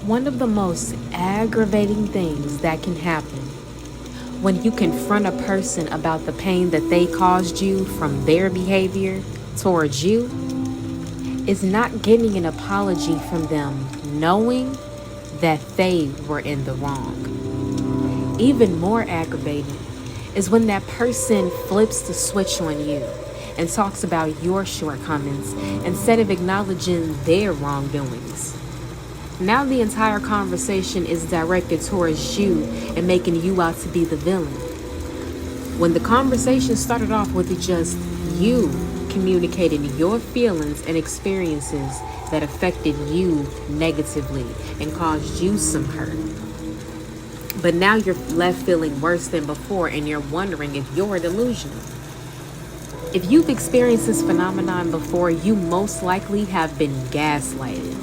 One of the most aggravating things that can happen when you confront a person about the pain that they caused you from their behavior towards you is not getting an apology from them, knowing that they were in the wrong. Even more aggravating is when that person flips the switch on you and talks about your shortcomings instead of acknowledging their wrongdoings. Now the entire conversation is directed towards you and making you out to be the villain. When the conversation started off with just you communicating your feelings and experiences that affected you negatively and caused you some hurt. But now you're left feeling worse than before and you're wondering if you're delusional. If you've experienced this phenomenon before, you most likely have been gaslighted.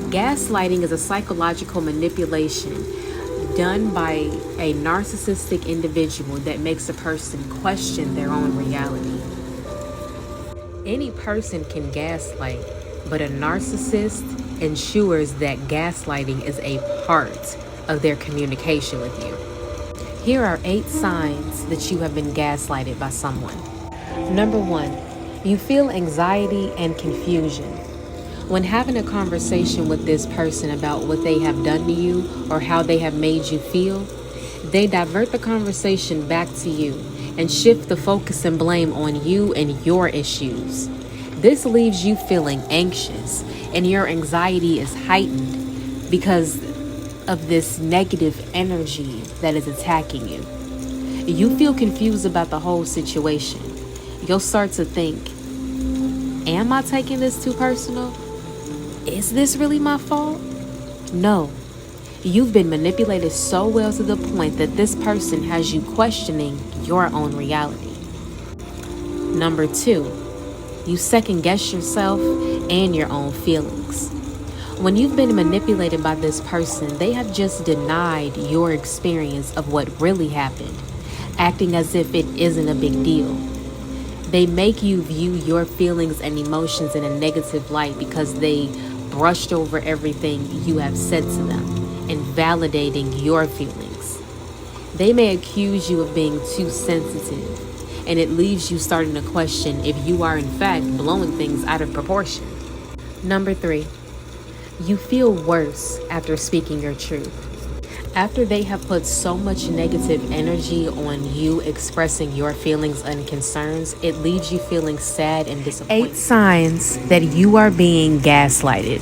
Gaslighting is a psychological manipulation done by a narcissistic individual that makes a person question their own reality. Any person can gaslight, but a narcissist ensures that gaslighting is a part of their communication with you. Here are 8 signs that you have been gaslighted by someone. Number 1, you feel anxiety and confusion. When having a conversation with this person about what they have done to you or how they have made you feel, they divert the conversation back to you and shift the focus and blame on you and your issues. This leaves you feeling anxious and your anxiety is heightened because of this negative energy that is attacking you. You feel confused about the whole situation. You'll start to think, am I taking this too personal? Is this really my fault? No. You've been manipulated so well to the point that this person has you questioning your own reality. Number 2, you second guess yourself and your own feelings. When you've been manipulated by this person, they have just denied your experience of what really happened, acting as if it isn't a big deal. They make you view your feelings and emotions in a negative light because they brushed over everything you have said to them, invalidating your feelings. They may accuse you of being too sensitive, and it leaves you starting to question if you are in fact blowing things out of proportion. Number 3, you feel worse after speaking your truth. After they have put so much negative energy on you expressing your feelings and concerns, it leaves you feeling sad and disappointed. 8 signs that you are being gaslighted.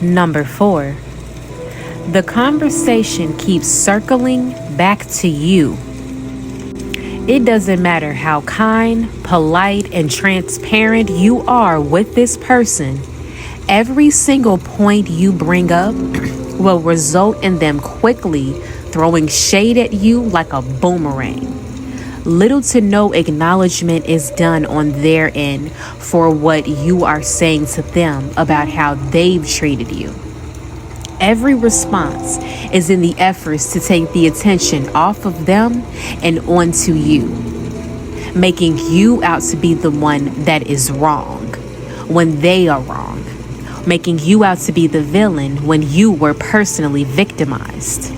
Number 4, the conversation keeps circling back to you. It doesn't matter how kind, polite, and transparent you are with this person. Every single point you bring up will result in them quickly throwing shade at you like a boomerang. Little to no acknowledgement is done on their end for what you are saying to them about how they've treated you. Every response is in the efforts to take the attention off of them and onto you, making you out to be the one that is wrong when they are wrong, making you out to be the villain when you were personally victimized.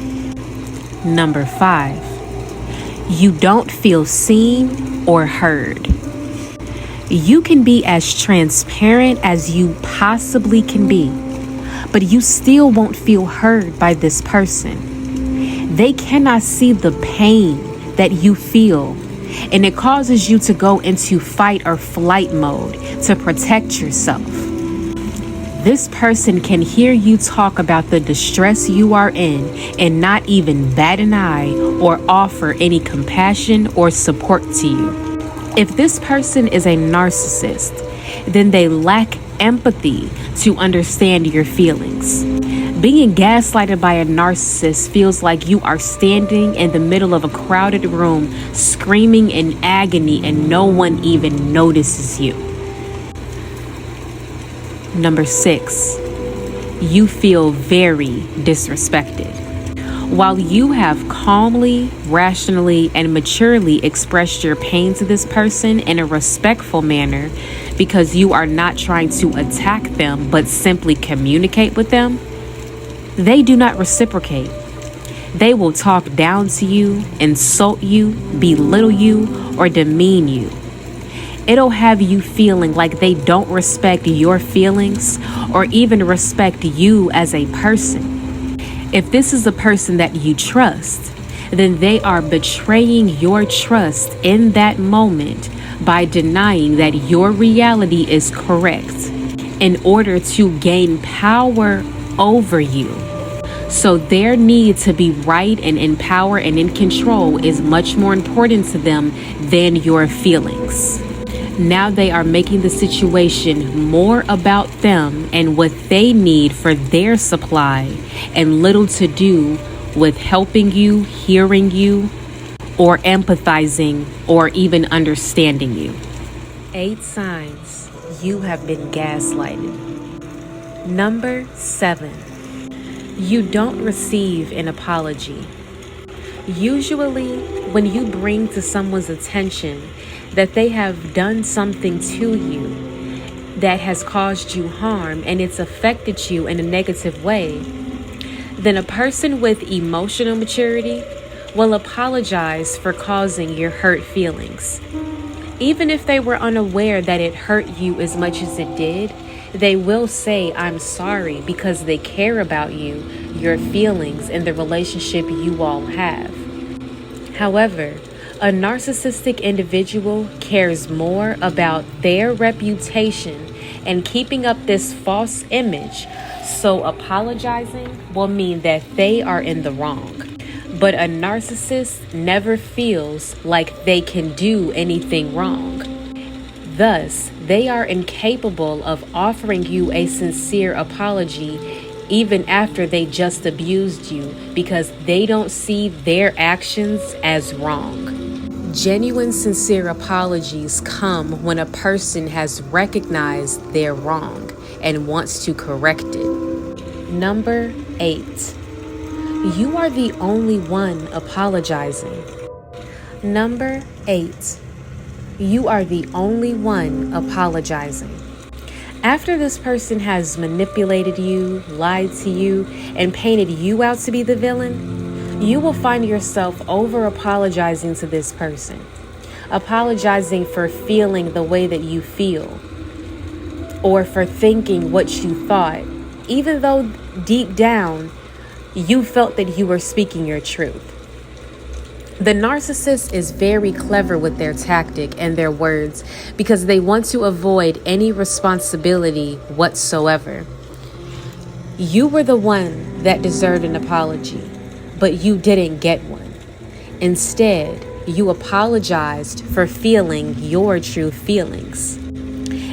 Number 5, you don't feel seen or heard. You can be as transparent as you possibly can be, but you still won't feel heard by this person. They cannot see the pain that you feel, and it causes you to go into fight or flight mode to protect yourself. This person can hear you talk about the distress you are in and not even bat an eye or offer any compassion or support to you. If this person is a narcissist, then they lack empathy to understand your feelings. Being gaslighted by a narcissist feels like you are standing in the middle of a crowded room screaming in agony and no one even notices you. Number 6, you feel very disrespected. While you have calmly, rationally, and maturely expressed your pain to this person in a respectful manner because you are not trying to attack them but simply communicate with them, They do not reciprocate. They will talk down to you, insult you, belittle you, or demean you. It'll have you feeling like they don't respect your feelings or even respect you as a person. If this is a person that you trust, then they are betraying your trust in that moment by denying that your reality is correct in order to gain power over you. So their need to be right and in power and in control is much more important to them than your feelings. Now they are making the situation more about them and what they need for their supply and little to do with helping you, hearing you, or empathizing, or even understanding you. 8 signs you have been gaslighted. Number 7, you don't receive an apology. Usually, when you bring to someone's attention that they have done something to you that has caused you harm and it's affected you in a negative way, then a person with emotional maturity will apologize for causing your hurt feelings. Even if they were unaware that it hurt you as much as it did, they will say, "I'm sorry," because they care about you, your feelings, and the relationship you all have. However, a narcissistic individual cares more about their reputation and keeping up this false image, so apologizing will mean that they are in the wrong. But a narcissist never feels like they can do anything wrong. Thus, they are incapable of offering you a sincere apology even after they just abused you because they don't see their actions as wrong. Genuine, sincere apologies come when a person has recognized their wrong and wants to correct it. Number 8, you are the only one apologizing. Number 8, you are the only one apologizing. After this person has manipulated you, lied to you, and painted you out to be the villain, you will find yourself over apologizing to this person, apologizing for feeling the way that you feel, or for thinking what you thought, even though deep down you felt that you were speaking your truth. The narcissist is very clever with their tactic and their words because they want to avoid any responsibility whatsoever. You were the one that deserved an apology, but you didn't get one. Instead, you apologized for feeling your true feelings.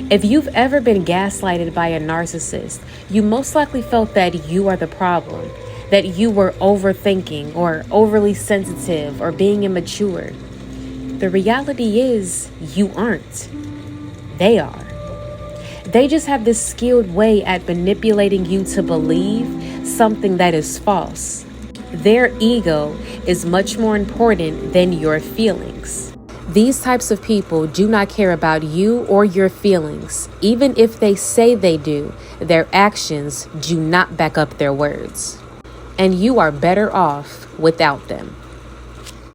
If you've ever been gaslighted by a narcissist, you most likely felt that you are the problem, that you were overthinking or overly sensitive or being immature. The reality is you aren't. They are. They just have this skilled way at manipulating you to believe something that is false. Their ego is much more important than your feelings. These types of people do not care about you or your feelings. Even if they say they do, their actions do not back up their words. And you are better off without them.